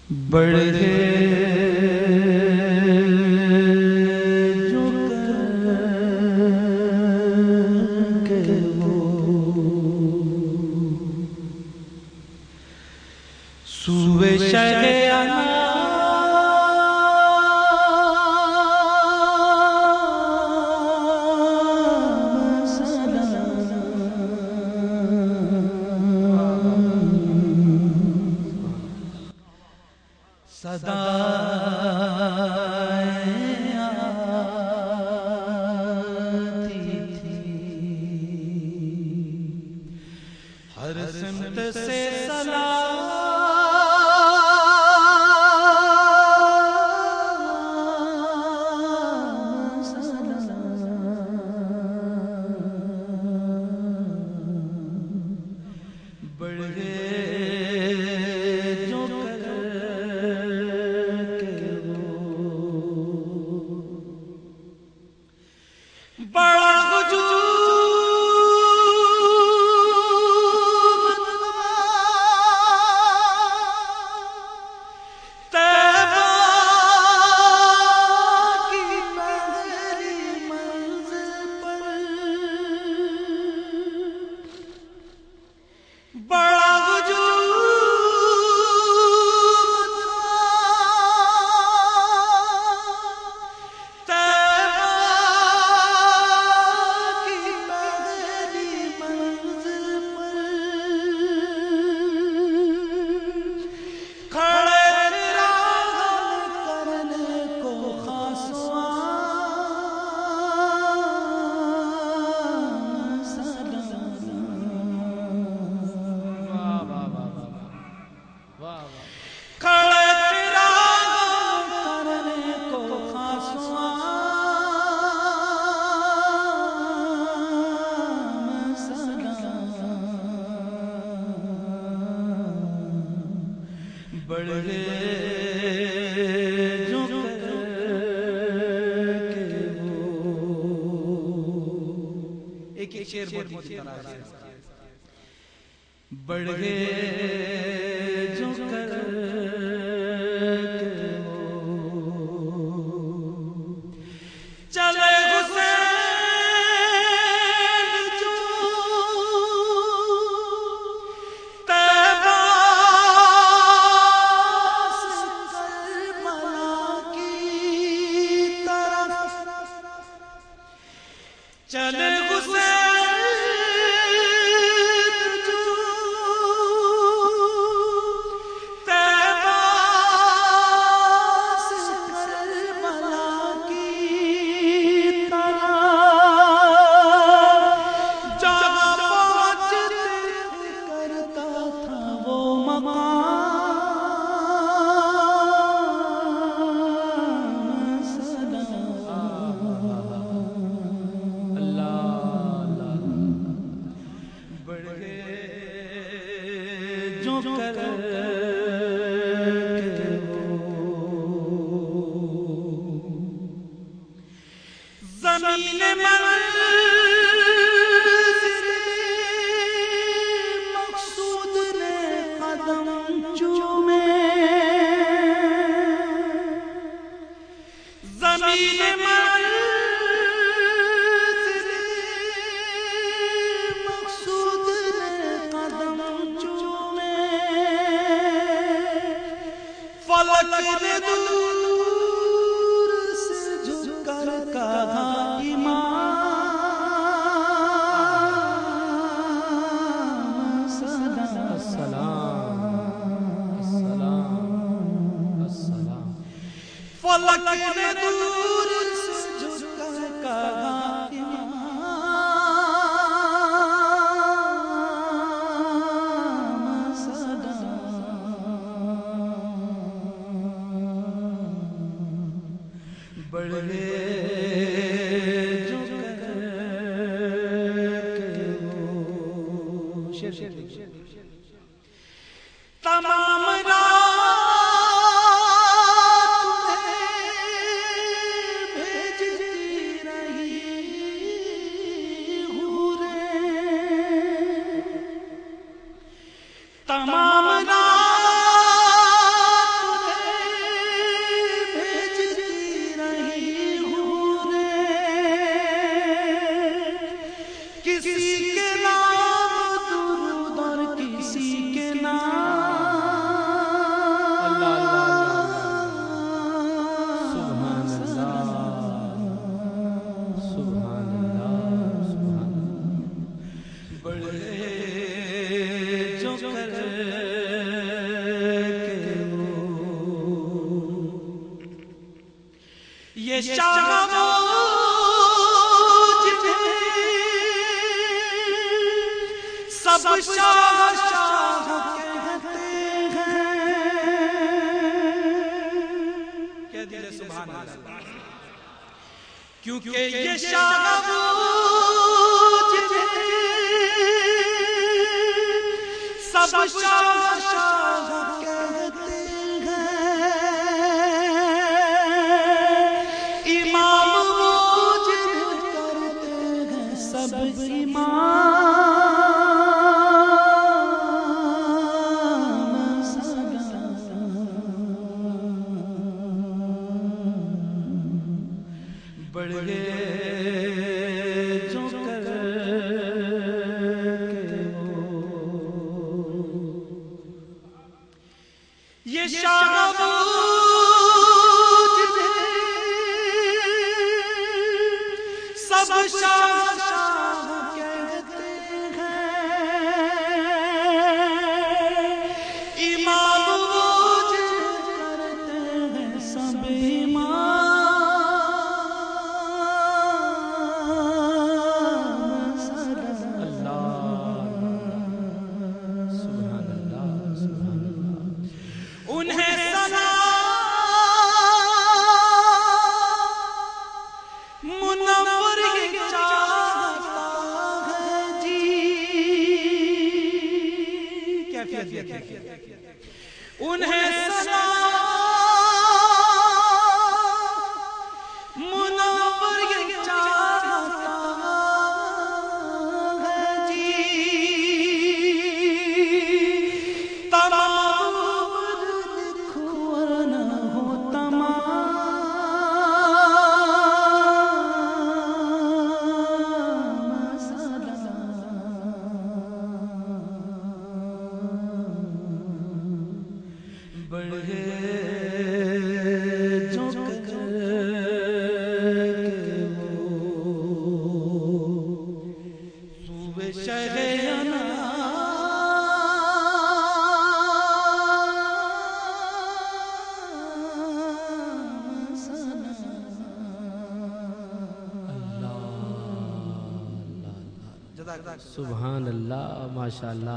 بڑھ جو کر وہ سوئے شہیانہ صدائیں آتی تھی ہر سمت سے سلام بڑھ بڑھے جو کر کے وہ ایک شعر بہت طرح ہے بڑھے جو کر کے وہ چلے چلے جو کر کے وہ زمین مقصود نے قدم چومے زمین فلک نے دور سے جھک کر کہا امام سلام السلام فلک نے دور سے جھک کر کہا بڑھے جو کر کے وہ تمام رات بھیجتی رہی حوریں تمام رات یہ شاہ سب شاہ شاہ کہتے ہیں، کہہ دیجئے سبحان اللہ، کیونکہ یہ شاہ سب شاہ شاہ کہتے ہیں، امام وہ جن کرتے ہیں سب امام بڑھ گئے جو کر کے یہ شاہ سب شاہ شاہ کہتے ہیں، امام وہ جن کرتے ہیں سب امام انہیں سنا منور چاہتا ہے جی، انہیں سنا منور چاہتا ہے جی، تمام بڑھ گئے جو کر کے صوبے شہریانا سبحان اللہ، ماشاءاللہ.